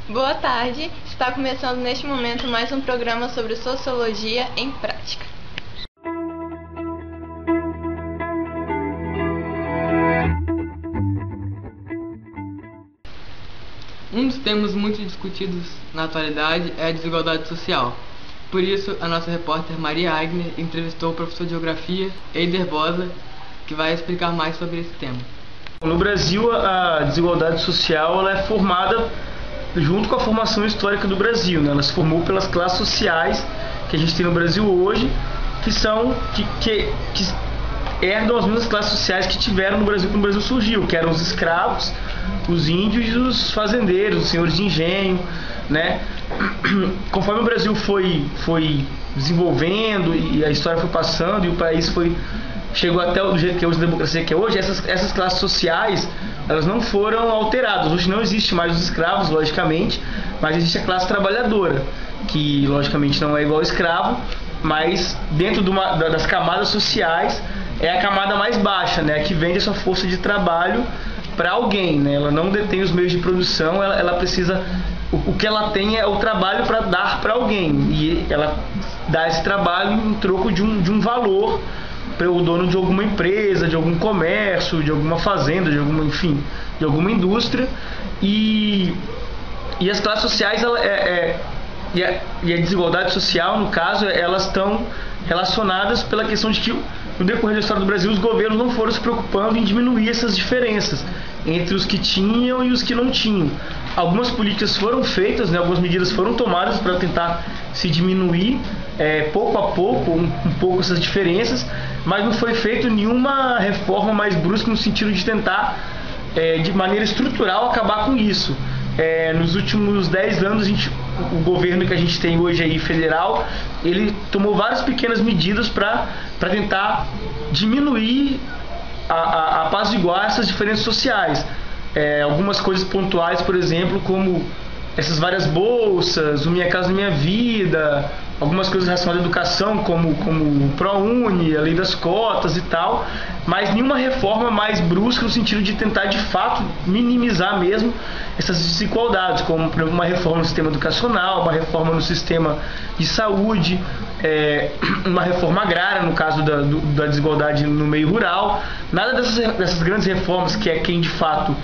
Boa tarde, está começando neste momento mais um programa sobre Sociologia em Prática. Um dos temas muito discutidos na atualidade é a desigualdade social. Por isso, a nossa repórter Maria Agner entrevistou o professor de Geografia, Eider Bosa, que vai explicar mais sobre esse tema. No Brasil, a desigualdade social ela é formada junto com a formação histórica do Brasil, né? Ela se formou pelas classes sociais que a gente tem no Brasil hoje, que herdam as mesmas classes sociais que tiveram no Brasil quando o Brasil surgiu, que eram os escravos, os índios e os fazendeiros, os senhores de engenho, né? Conforme o Brasil foi desenvolvendo e a história foi passando e o país chegou até o jeito que é hoje, a democracia que é hoje, essas classes sociais elas não foram alteradas. Hoje não existe mais os escravos, logicamente, mas existe a classe trabalhadora, que logicamente não é igual ao escravo, mas dentro das camadas sociais é a camada mais baixa, né? Que vende a sua força de trabalho para alguém, né? Ela não detém os meios de produção, ela precisa, o que ela tem é o trabalho para dar para alguém, e ela dá esse trabalho em troco de um valor para o dono de alguma empresa, de algum comércio, de alguma fazenda, de alguma indústria. E as classes sociais e a desigualdade social, no caso, elas estão relacionadas pela questão de que no decorrer da história do Brasil os governos não foram se preocupando em diminuir essas diferenças entre os que tinham e os que não tinham. Algumas políticas foram feitas, né, algumas medidas foram tomadas para tentar se diminuir pouco a pouco, um pouco essas diferenças, mas não foi feita nenhuma reforma mais brusca no sentido de tentar, de maneira estrutural, acabar com isso. Nos últimos 10 anos, o governo que a gente tem hoje aí, federal, ele tomou várias pequenas medidas para tentar diminuir, apaziguar essas diferenças sociais. Algumas coisas pontuais, por exemplo, como essas várias bolsas, o Minha Casa Minha Vida, algumas coisas relacionadas à educação, como o ProUni, a lei das cotas e tal, mas nenhuma reforma mais brusca no sentido de tentar, de fato, minimizar mesmo essas desigualdades, como uma reforma no sistema educacional, uma reforma no sistema de saúde, uma reforma agrária, no caso da desigualdade no meio rural. Nada dessas grandes reformas, que é quem de fato,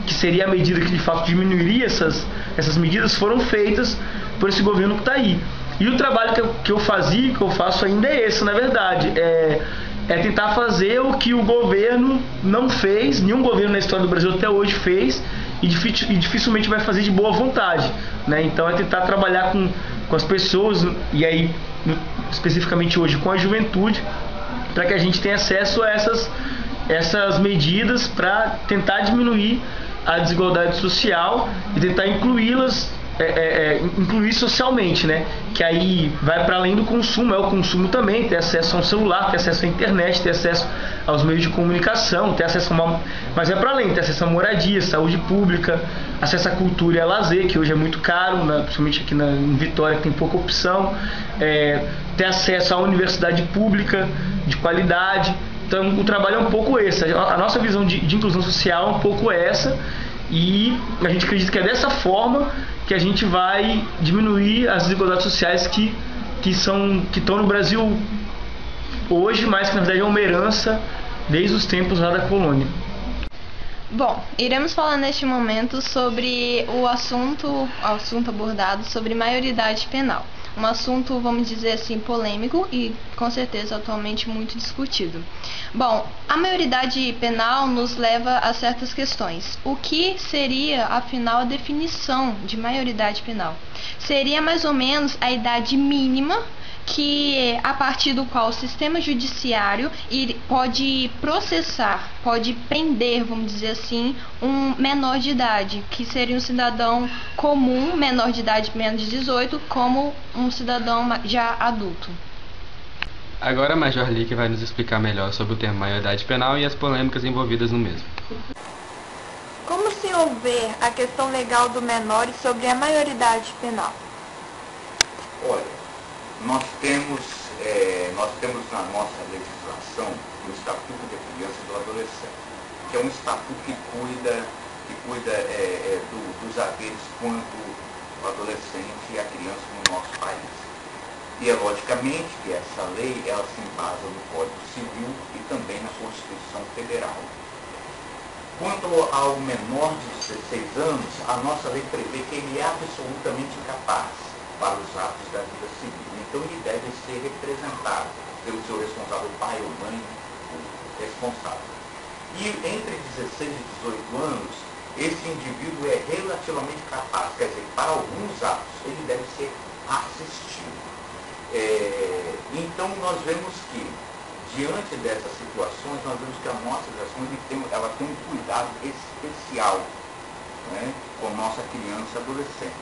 que seria a medida que de fato diminuiria essas medidas, foram feitas por esse governo que está aí. E o trabalho que eu fazia, que eu faço ainda é esse, na verdade, é tentar fazer o que o governo não fez, nenhum governo na história do Brasil até hoje fez, e dificilmente vai fazer de boa vontade, né? Então é tentar trabalhar com as pessoas, e aí especificamente hoje com a juventude, para que a gente tenha acesso a essas medidas para tentar diminuir a desigualdade social e tentar incluí-las, incluir socialmente, né? Que aí vai para além do consumo, é o consumo também, ter acesso a um celular, ter acesso à internet, ter acesso aos meios de comunicação, ter acesso mas é para além, ter acesso à moradia, saúde pública, acesso à cultura e a lazer, que hoje é muito caro, né? Principalmente aqui em Vitória, que tem pouca opção, ter acesso à universidade pública de qualidade. Então o trabalho é um pouco esse, a nossa visão de inclusão social é um pouco essa, e a gente acredita que é dessa forma que a gente vai diminuir as desigualdades sociais que estão no Brasil hoje, mas que na verdade é uma herança desde os tempos lá da colônia. Bom, iremos falar neste momento sobre o assunto abordado sobre maioridade penal. Um assunto, vamos dizer assim, polêmico e com certeza atualmente muito discutido. Bom, a maioridade penal nos leva a certas questões. O que seria, afinal, a definição de maioridade penal? Seria mais ou menos a idade mínima que a partir do qual o sistema judiciário pode processar, pode prender, vamos dizer assim, um menor de idade, que seria um cidadão comum, menor de idade, menos de 18, como um cidadão já adulto. Agora a Major Lick vai nos explicar melhor sobre o termo maioridade penal e as polêmicas envolvidas no mesmo. Como se houver a questão legal do menor e sobre a maioridade penal? Olha, nós temos na nossa legislação o Estatuto da Criança e do Adolescente, que é um estatuto que cuida que cuida dos haveres quanto o adolescente e a criança no nosso país. E é logicamente que essa lei ela se embasa no Código Civil e também na Constituição Federal. Quanto ao menor de 16 anos, a nossa lei prevê que ele é absolutamente incapaz para os atos da vida civil. Então ele deve ser representado pelo seu responsável, pai ou mãe, o responsável. E entre 16 e 18 anos, esse indivíduo é relativamente capaz, quer dizer, para alguns atos ele deve ser assistido. Então nós vemos que, diante dessas situações, nós vemos que a nossa geração ela tem um cuidado especial, né, com a nossa criança e adolescente.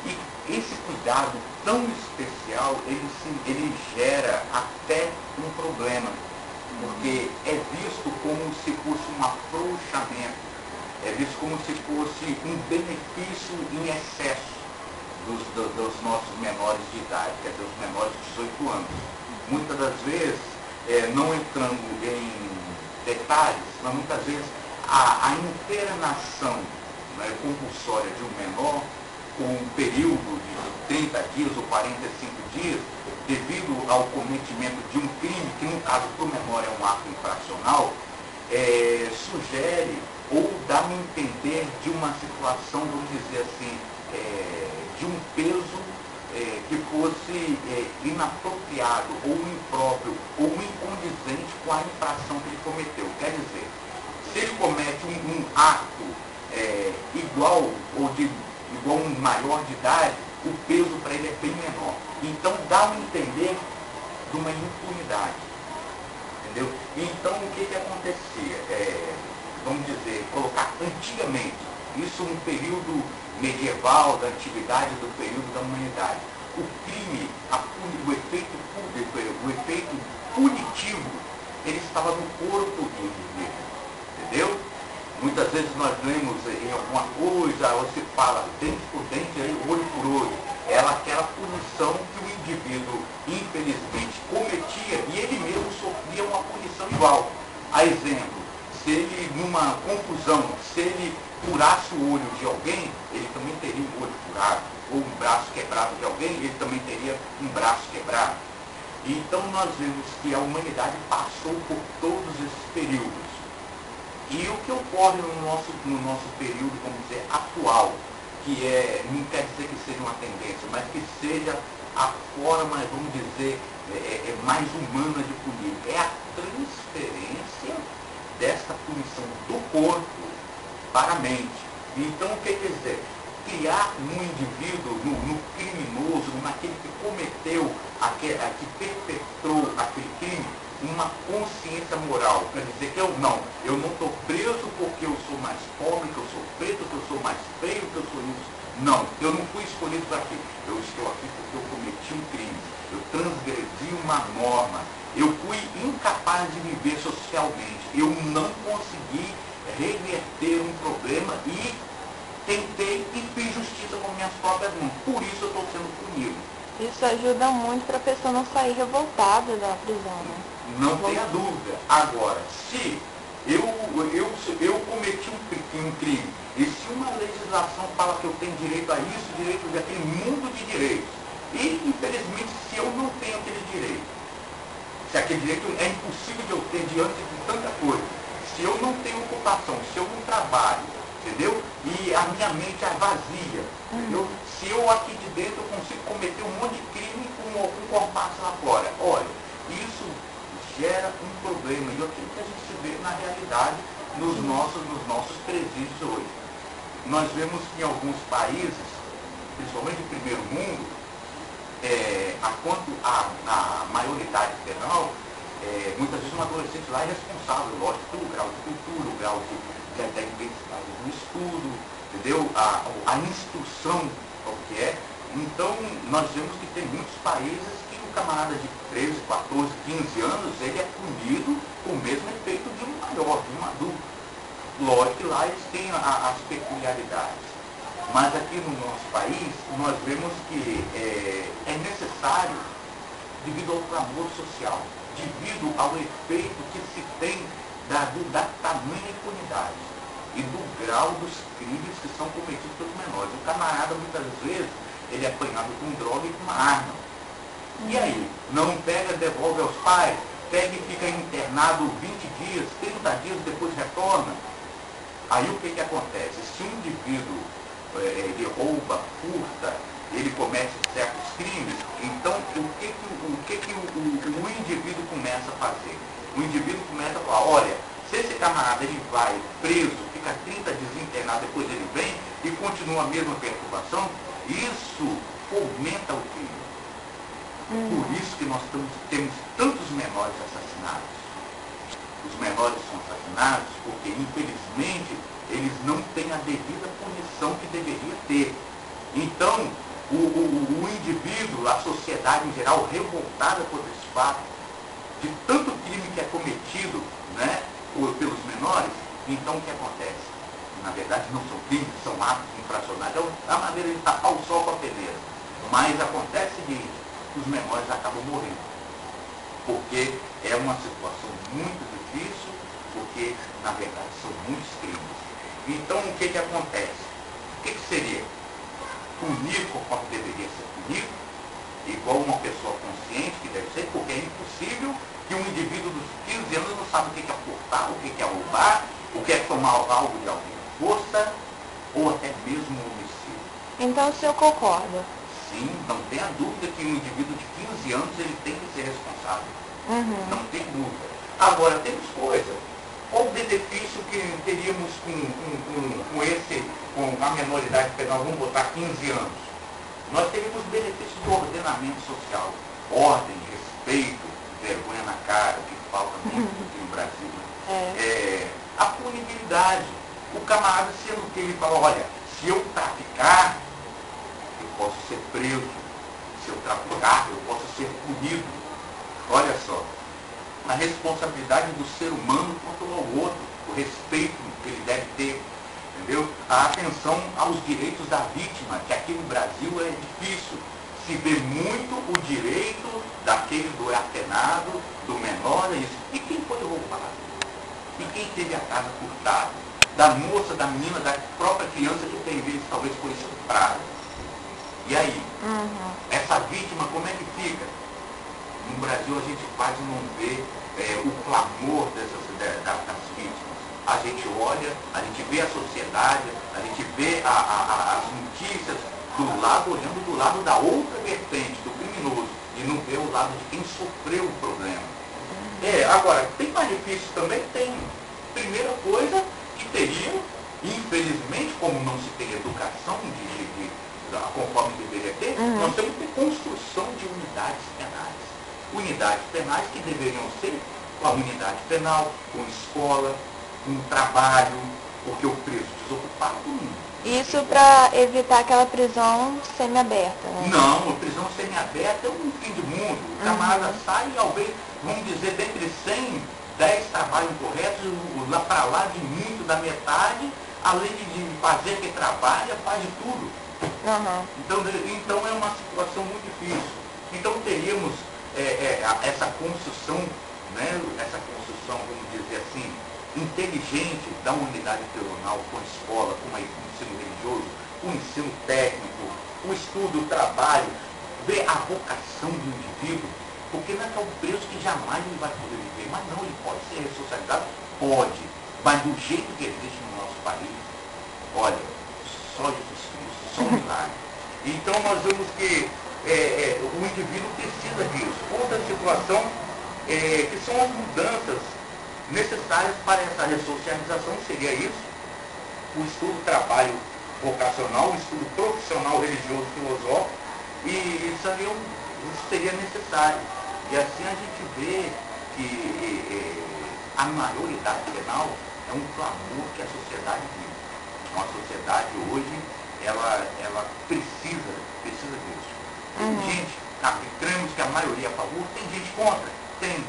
E esse cuidado tão especial, ele gera até um problema, porque é visto como se fosse um afrouxamento, é visto como se fosse um benefício em excesso dos nossos menores de idade, quer dizer, os menores de 18 anos. Muitas das vezes, não entrando em detalhes, mas muitas vezes a internação, né, compulsória de um menor, com um período de 30 dias ou 45 dias, devido ao cometimento de um crime, que no caso para o menor é um ato infracional, sugere ou dá a entender de uma situação, vamos dizer assim, de um peso que fosse inapropriado, ou impróprio, ou incondizente com a infração que ele cometeu. Quer dizer, se ele comete um ato igual a um maior de idade, o peso para ele é bem menor. Então dá a entender de uma impunidade. Entendeu? Então o que acontecia? Vamos dizer, colocar antigamente, isso um período medieval, da antiguidade, do período da humanidade. O crime, o efeito punitivo, ele estava no corpo do indivíduo, entendeu? Muitas vezes nós lemos em alguma coisa, você fala dente por dente, olho por olho. É aquela punição que o indivíduo, infelizmente, cometia e ele mesmo sofria uma punição igual. A exemplo, se ele, numa confusão, se ele furasse o olho de alguém, ele também teria um olho furado, ou um braço quebrado de alguém, ele também teria um braço quebrado. Então nós vemos que a humanidade passou por todos esses períodos. E o que ocorre no nosso período, vamos dizer, atual, que não quer dizer que seja uma tendência, mas que seja a forma, vamos dizer, mais humana de punir, é a transferência desta punição do corpo para a mente. Então, o que quer dizer? Criar um indivíduo no criminoso, naquele que cometeu, que perpetrou aquele crime, uma consciência moral, para dizer que eu não estou preso porque eu sou mais pobre, que eu sou preto, que eu sou mais feio, que eu sou isso. Não, eu não fui escolhido para aqui. Eu estou aqui porque eu cometi um crime, eu transgredi uma norma, eu fui incapaz de viver socialmente, eu não consegui reverter um problema e tentei e fiz justiça com minhas próprias mãos. Por isso eu estou sendo punido. Isso ajuda muito para a pessoa não sair revoltada da prisão, né? Não tenha dúvida. Agora, se eu cometi um crime, e se uma legislação fala que eu tenho direito a isso, direito daquele mundo de direitos, e infelizmente se eu não tenho aquele direito, se aquele direito é impossível de eu ter diante de tanta coisa, se eu não tenho ocupação, se eu não trabalho, entendeu? E a minha mente é vazia, entendeu? Se eu aqui de dentro eu consigo cometer um monte de crime com compasso lá fora, olha, isso gera um problema, e é aquilo que a gente se vê na realidade nos nossos presídios hoje. Nós vemos que em alguns países, principalmente do primeiro mundo, a maioridade penal, muitas vezes um adolescente lá é responsável, lógico, pelo grau de cultura, o grau da intensidade do estudo, entendeu? A instrução, o que é. Então, nós vemos que tem muitos países que o camarada de 13, 14, 15 anos, ele é punido com o mesmo efeito de um maior, de um adulto. Lógico que lá eles têm as peculiaridades. Mas aqui no nosso país, nós vemos que é necessário, devido ao clamor social, devido ao efeito que se tem da tamanha impunidade. e do grau dos crimes que são cometidos pelos menores. O camarada, muitas vezes, ele é apanhado com droga e com uma arma. E aí? Não pega, devolve aos pais, pega e fica internado 20 dias, 30 dias, depois retorna. Aí o que acontece? Se um indivíduo ele rouba, furta, ele comete certos crimes, então o que o indivíduo começa a fazer? O indivíduo começa a falar, olha, se esse camarada ele vai preso, fica 30 dias internado, depois ele vem e continua a mesma perturbação, isso fomenta o crime. Por isso que nós temos tantos menores assassinados. Os menores são assassinados porque, infelizmente, eles não têm a devida punição que deveria ter. Então, o indivíduo, a sociedade em geral, revoltada por esse fato, de tanto crime que é cometido, né, pelos menores, então o que acontece? Na verdade, não são crimes, são atos infracionais. É a maneira de tapar o sol com a peneira. Mas acontece o seguinte, os menores acabam morrendo. Porque é uma situação muito difícil, porque, na verdade, são muitos crimes. Então, o que acontece? O que seria? Punir conforme deveria ser punido, igual uma pessoa consciente que deve ser, porque é impossível que um indivíduo dos 15 anos não sabe o que é furtar, o que é roubar, o que é tomar algo de alguém à força, ou até mesmo homicídio. Então o senhor concorda? Sim, não tenha dúvida que um indivíduo de 15 anos ele tem que ser responsável. Não tem dúvida. Agora, temos coisa. Qual o benefício que teríamos com a menoridade penal, vamos botar 15 anos? Nós teríamos benefício do ordenamento social. Ordem, respeito, vergonha na cara, que falta muito aqui no Brasil. A punibilidade. O camarada sendo que ele fala, olha, se eu traficar, eu posso ser preso. Se eu traficar, eu posso ser punido. Olha só, a responsabilidade do ser humano quanto ao outro, o respeito que ele deve ter, entendeu? A atenção aos direitos da vítima, que aqui no Brasil é difícil. Se vê muito o direito daquele do apenado, do menor, é isso. E quem foi roubado? E quem teve a casa furtada? Da moça, da menina, da própria criança que tem vezes talvez foi estuprada. E aí? Essa vítima, como é que fica? No Brasil a gente quase não vê o clamor das vítimas. A gente olha, a gente vê a sociedade, a gente vê as notícias olhando do lado da outra vertente, do criminoso, e não vê o lado de quem sofreu o problema. Agora, tem malefícios também? Tem. Primeira coisa que teria, infelizmente, como não se tem educação conforme deveria ter, nós temos que ter construção de unidades penais. Unidades penais que deveriam ser com a unidade penal, com escola, com trabalho, porque o preso desocupado Isso para evitar aquela prisão semiaberta, né? Não, a prisão semiaberta é um fim do mundo. O camarada sai e talvez, vamos dizer, dentre 100, 10 trabalham corretos, lá para lá de muito, da metade, além de fazer que trabalha, faz de tudo. Então é uma situação muito difícil. Então teríamos essa construção, né, vamos dizer assim, inteligente da unidade prisional com a escola, com o ensino religioso, o ensino técnico, o estudo, o trabalho, ver a vocação do indivíduo, porque não é que é um preso que jamais ele vai poder viver, mas não, ele pode ser ressocializado? Pode, mas do jeito que existe no nosso país, olha, só Jesus Cristo, só um milagre. Então nós vemos que o indivíduo precisa disso. Outra situação que são as mudanças necessárias para essa ressocialização seria isso, o estudo trabalho vocacional, o estudo profissional, religioso, filosófico, e isso seria necessário. E assim a gente vê que a maioridade penal é um clamor que a sociedade vive. Uma sociedade hoje, ela precisa disso. Tem gente, cremos que a maioria é a favor, tem gente contra, tem.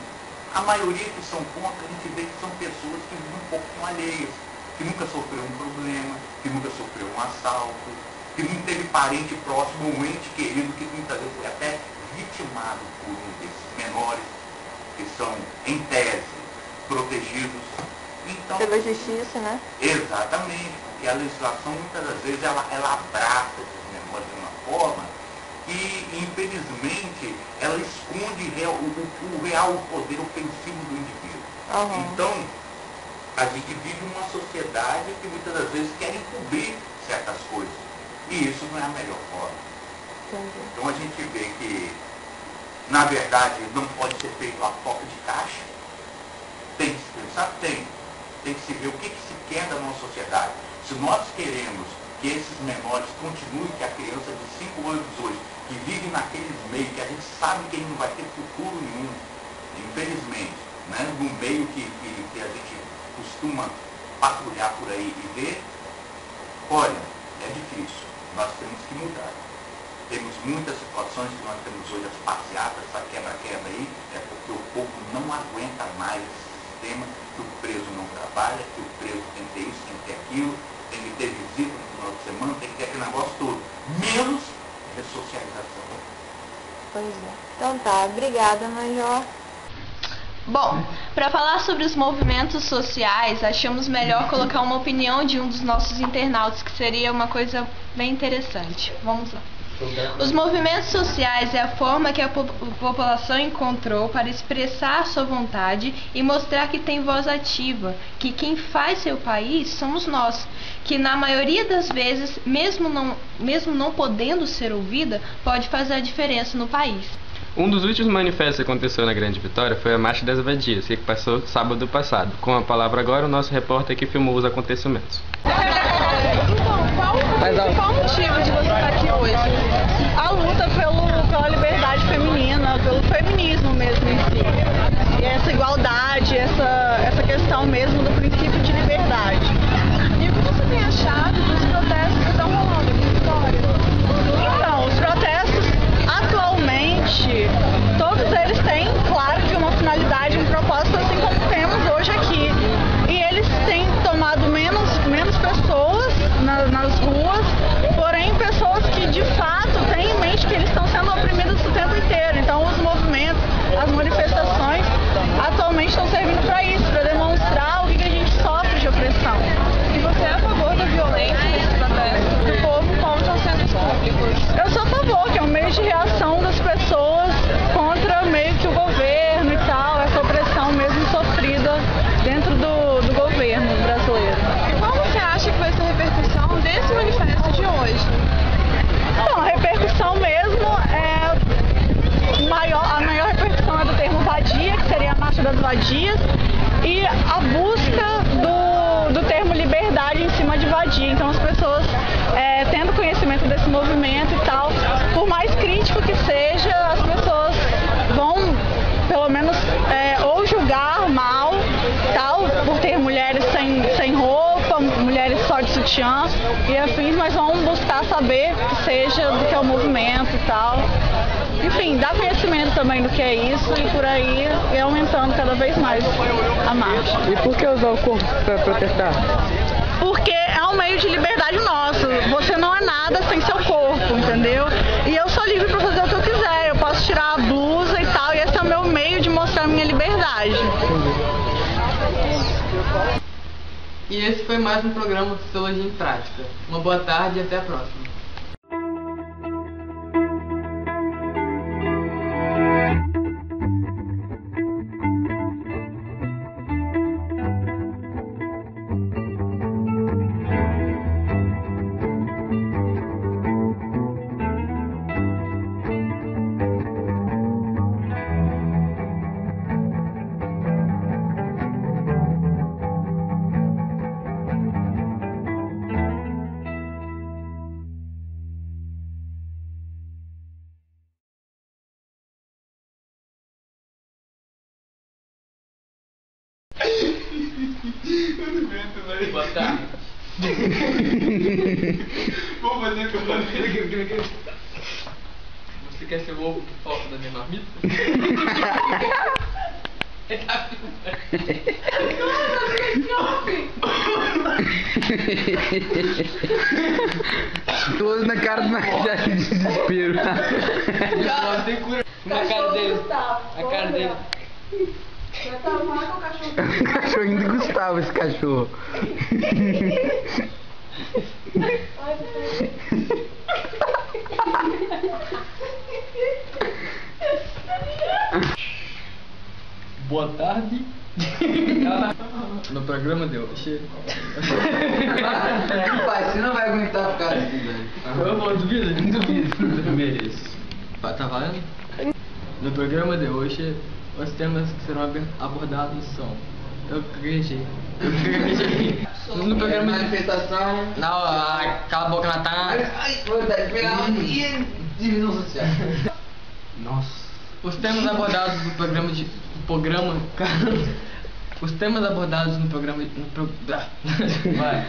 A maioria que são contra, a gente vê que são pessoas que vivem um pouco alheias, que nunca sofreu um problema, que nunca sofreu um assalto, que não teve parente próximo ou ente querido, que muitas vezes foi até vitimado por um desses menores, que são, em tese, protegidos. Então, Pela justiça, né? exatamente, porque a legislação muitas das vezes ela abraça esses menores de uma forma que, infelizmente, ela esconde o real poder ofensivo do indivíduo. Então, a gente vive uma sociedade que muitas das vezes quer encobrir certas coisas. E isso não é a melhor forma. Então a gente vê que, na verdade, não pode ser feito a toque de caixa. Tem que se pensar? Tem. Tem que se ver o que se quer da nossa sociedade. Se nós queremos que esses menores continuem, que a criança de 5 anos hoje, que vive naqueles meios, que a gente sabe que ele não vai ter futuro nenhum, infelizmente, né? Num meio que a gente costuma patrulhar por aí e ver, olha, é difícil, nós temos que mudar. Temos muitas situações que nós temos hoje, as passeatas, essa quebra-quebra aí, é porque o povo não aguenta mais esse sistema, que o preso não trabalha, que o preso tem que ter isso, tem que ter aquilo, tem que ter visita no final de semana, tem que ter aquele negócio todo, menos ressocialização. Pois é. Então tá, obrigada, Major. Bom, para falar sobre os movimentos sociais, achamos melhor colocar uma opinião de um dos nossos internautas, que seria uma coisa bem interessante. Vamos lá. Os movimentos sociais é a forma que a população encontrou para expressar sua vontade e mostrar que tem voz ativa, que quem faz seu país somos nós, que na maioria das vezes, mesmo não podendo ser ouvida, pode fazer a diferença no país. Um dos últimos manifestos que aconteceu na Grande Vitória foi a Marcha das Vadias, que passou sábado passado. Com a palavra agora, o nosso repórter que filmou os acontecimentos. Então, qual o motivo de você estar aqui hoje? A luta pela liberdade feminina, pelo feminismo mesmo em si. E essa igualdade, essa questão mesmo do princípio de liberdade. E o que você tem achado dos protestos que estão rolando aqui em Vitória? Então, os protestos, atualmente, todos eles têm, claro, que uma finalidade, um propósito, assim como temos hoje aqui. E eles têm tomado menos pessoas nas ruas, porém pessoas que de fato têm em mente que eles estão sendo oprimidos o tempo inteiro. Então os movimentos, as manifestações atualmente estão servindo para isso, para demonstrar o que a gente sofre de opressão. E você é a favor da violência nesse protesto do povo contra os centros públicos? Eu sou a favor, que é um meio de reação das pessoas contra meio que o governo e tal, essa opressão mesmo sofrida dentro do governo brasileiro. E qual você acha que vai ser a repercussão desse manifesto de hoje? Então, a repercussão mesmo a maior repercussão é do termo vadia, que seria a Marcha das Vadias, e a busca do termo liberdade em cima de vadia. Então as pessoas, tendo conhecimento desse movimento e tal, por mais crítico que seja, as pessoas vão, pelo menos, ou julgar mal, tal, por ter mulheres sem roupa, mulheres só de sutiã e afins, mas vão buscar saber que seja do que é o movimento e tal. Enfim, dá conhecimento também do que é isso e por aí e aumentando cada vez mais a marcha. E por que usar o corpo para protestar? Porque é um meio de liberdade nosso. Você não é nada sem seu corpo, entendeu? E eu sou livre para fazer o que eu quiser. Eu posso tirar a blusa e tal, e esse é o meu meio de mostrar a minha liberdade. E esse foi mais um programa Sociologia em Prática. Uma boa tarde e até a próxima. Boa tarde. Vou fazer o que eu falei. Você quer ser o ovo que falta da minha marmita? Ele tá Todo na cara do Marcelo de desespero. Tem cura. Na cara dele. A cara dele. O cachorrinho do Gustavo, esse cachorro. Boa tarde. No programa de hoje. Pai, você não vai aguentar ficar assim, velho. Eu vou, duvido? Duvido. Eu mereço. Tá valendo? No programa de hoje, os temas que serão abordados são... Eu gaguejei. No programa de manifestação... Não, cala a boca, Natan. E divisão social. Nossa. Os temas abordados no programa Os temas abordados no programa... Vai.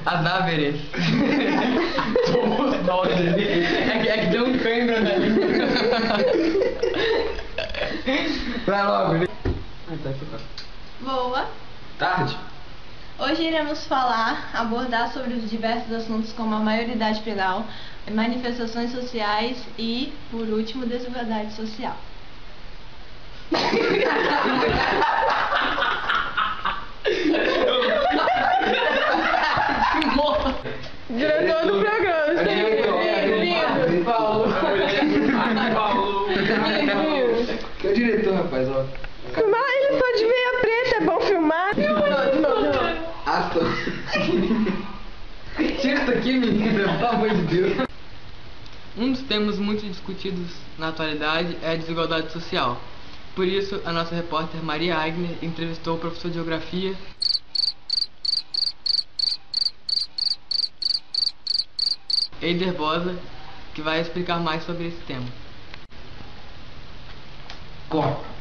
As áveres. É que deu um cãibra na língua. Vai logo. Boa! Tarde. Hoje iremos abordar sobre os diversos assuntos como a maioridade penal, manifestações sociais e, por último, desigualdade social. Diretor do programa, Que é o diretor, rapaz, ó. filmar ele só de meia preta, é bom filmar? Ação. Tira isso aqui, menina, pelo amor de Deus. Um dos temas muito discutidos na atualidade é a desigualdade social. Por isso, a nossa repórter Maria Agner entrevistou o professor de Geografia Eider Bosa, que vai explicar mais sobre esse tema. Corta.